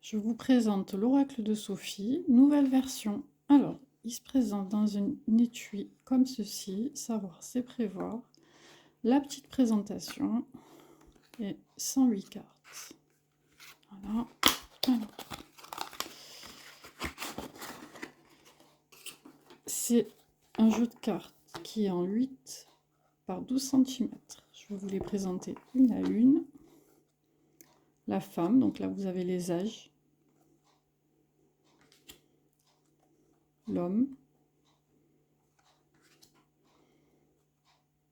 Je vous présente l'oracle de Sophie, nouvelle version. Alors, il se présente dans une étui comme ceci, savoir c'est prévoir. La petite présentation et 108 cartes. Voilà. Alors, c'est un jeu de cartes qui est en 8 par 12 cm. Je vais vous les présenter une à une. La femme, donc là vous avez les âges. L'homme.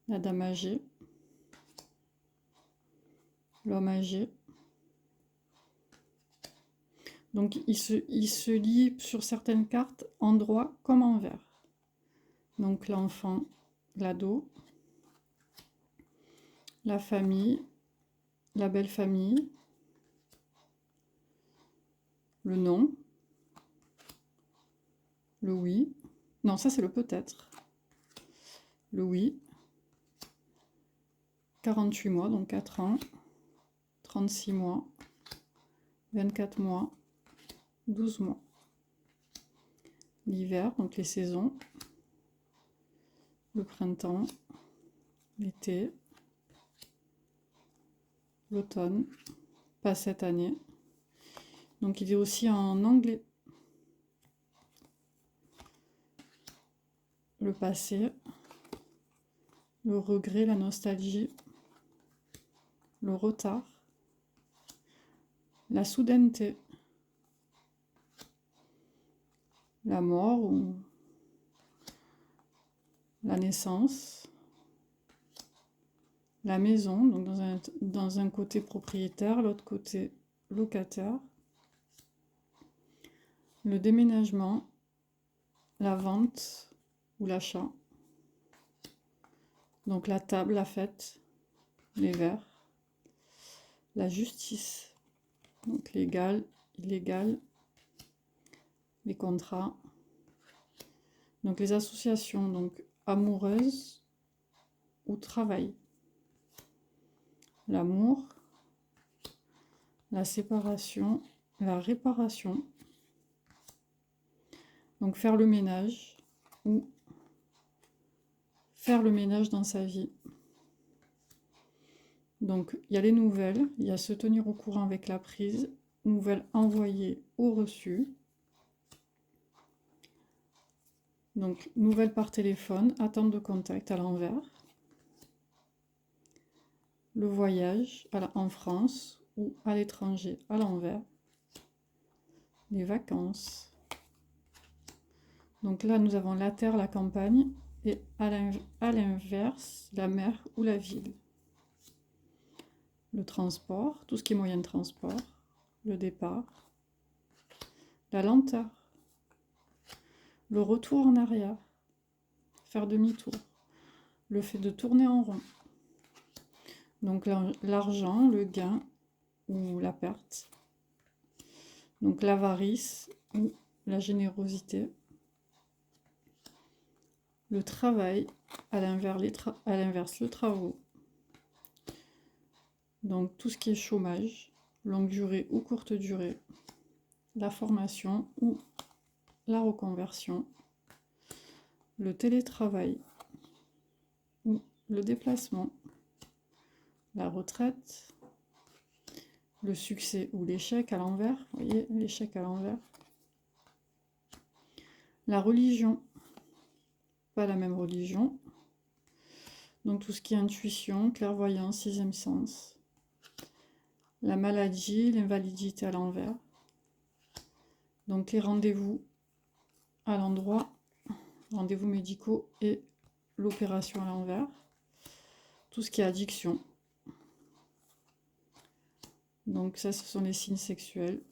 La dame âgée. L'homme âgé. Donc il se lie sur certaines cartes en droit comme en vert. Donc l'enfant, l'ado, la famille, la belle famille, le non, le oui. Non, ça c'est le peut-être. Le oui. 48 mois, donc 4 ans. 36 mois. 24 mois. 12 mois. L'hiver, donc les saisons. Le printemps. L'été. L'automne. Pas cette année. Donc il est aussi en anglais. Le passé. Le regret, la nostalgie. Le retard. La soudaineté. La mort ou la naissance, la maison, donc dans un côté propriétaire, l'autre côté locataire, le déménagement, la vente ou l'achat, donc la table, la fête, les verres, la justice, donc légal, illégal, les contrats, donc les associations, donc amoureuses ou travail, l'amour, la séparation, la réparation, donc faire le ménage ou faire le ménage dans sa vie. Donc il y a les nouvelles, il y a se tenir au courant avec la prise, nouvelles envoyées ou reçues. Donc nouvelles par téléphone, attente de contact à l'envers. Le voyage en France ou à l'étranger à l'envers. Les vacances. Donc là nous avons la terre, la campagne et à l'inverse la mer ou la ville. Le transport, tout ce qui est moyen de transport. Le départ. La lenteur. Le retour en arrière, faire demi-tour, le fait de tourner en rond. Donc l'argent, le gain ou la perte. Donc l'avarice ou la générosité. Le travail, à l'inverse, le travaux. Donc tout ce qui est chômage, longue durée ou courte durée. La formation ou la reconversion. Le télétravail ou le déplacement. La retraite, le succès ou l'échec à l'envers, vous voyez, l'échec à l'envers. La religion, pas la même religion. Donc tout ce qui est intuition, clairvoyance, sixième sens. La maladie, l'invalidité à l'envers. Donc les rendez-vous à l'endroit, rendez-vous médicaux et l'opération à l'envers. Tout ce qui est addiction. Donc ça, ce sont les signes sexuels.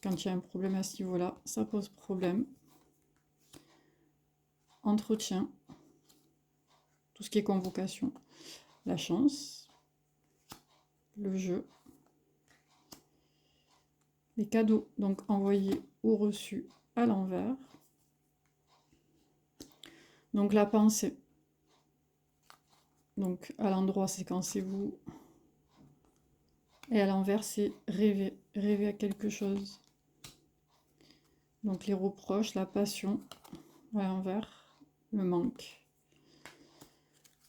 Quand il y a un problème à ce niveau-là, ça pose problème. Entretien. Tout ce qui est convocation. La chance. Le jeu. Les cadeaux, donc envoyés ou reçus à l'envers. Donc la pensée. Donc à l'endroit, c'est quand c'est vous. Et à l'envers, c'est rêver. Rêver à quelque chose. Donc les reproches, la passion, à l'envers, le manque.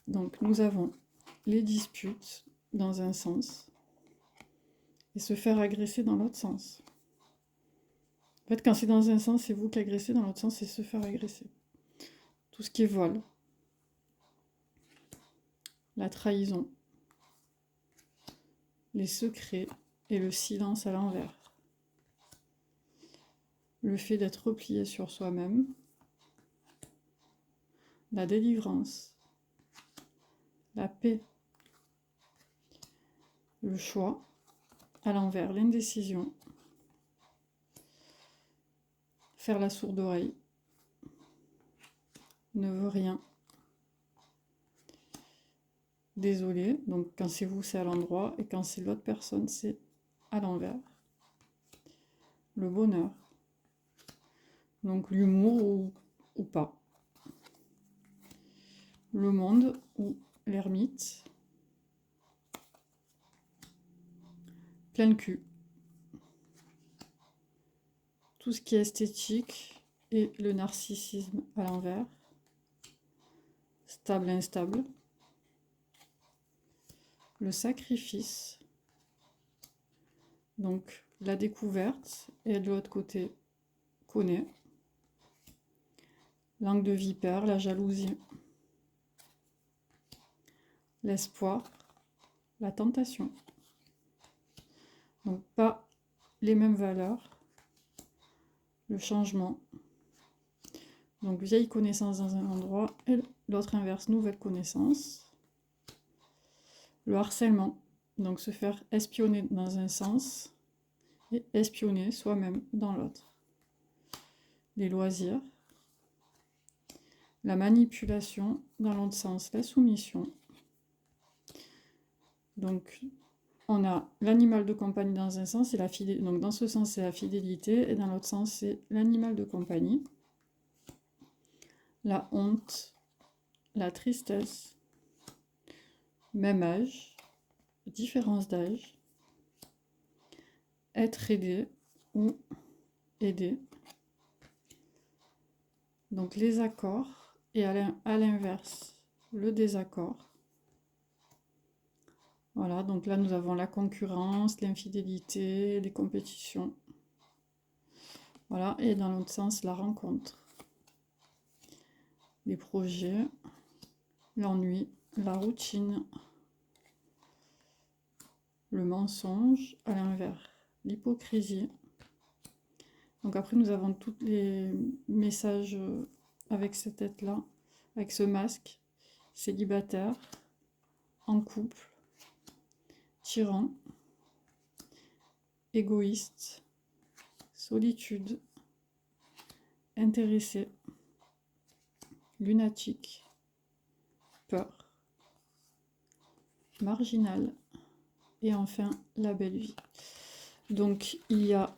Donc nous avons les disputes dans un sens et se faire agresser dans l'autre sens. En fait, quand c'est dans un sens, c'est vous qui agressez, dans l'autre sens, c'est se faire agresser. Tout ce qui est vol, la trahison, les secrets et le silence à l'envers. Le fait d'être replié sur soi-même, la délivrance, la paix, le choix, à l'envers, l'indécision, faire la sourde oreille, ne veut rien, désolé, donc quand c'est vous c'est à l'endroit et quand c'est l'autre personne c'est à l'envers, le bonheur, donc l'humour ou pas, le monde ou l'ermite, plein le cul, tout ce qui est esthétique et le narcissisme à l'envers, stable, instable, le sacrifice, donc la découverte, et de l'autre côté, connaît, langue de vipère, la jalousie, l'espoir, la tentation. Donc pas les mêmes valeurs, le changement. Donc vieille connaissance dans un endroit et l'autre inverse, nouvelle connaissance. Le harcèlement, donc se faire espionner dans un sens et espionner soi-même dans l'autre. Les loisirs. La manipulation dans l'autre sens, la soumission. Donc on a l'animal de compagnie dans un sens, et la fidélité. Donc dans ce sens c'est la fidélité et dans l'autre sens c'est l'animal de compagnie. La honte, la tristesse, même âge, différence d'âge, être aidé ou aider. Donc les accords et à l'inverse, le désaccord. Voilà, donc là nous avons la concurrence, l'infidélité, les compétitions. Voilà, et dans l'autre sens, la rencontre. Les projets, l'ennui, la routine, le mensonge, à l'inverse, l'hypocrisie. Donc après, nous avons tous les messages avec cette tête-là, avec ce masque, célibataire, en couple, tyran, égoïste, solitude, intéressé, lunatique, peur, marginal, et enfin la belle vie. Donc il y a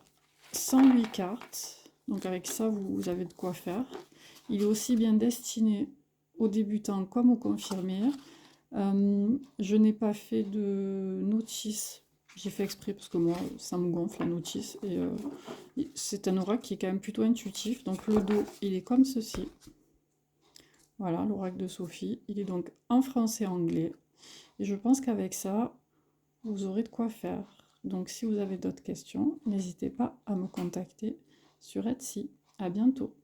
108 cartes, donc avec ça vous avez de quoi faire. Il est aussi bien destiné aux débutants comme aux confirmés. Je n'ai pas fait de notice, j'ai fait exprès parce que moi ça me gonfle la notice, et c'est un oracle qui est quand même plutôt intuitif. Donc le dos il est comme ceci, voilà l'oracle de Sophie, il est donc en français et anglais, et je pense qu'avec ça vous aurez de quoi faire. Donc si vous avez d'autres questions, n'hésitez pas à me contacter sur Etsy. À bientôt.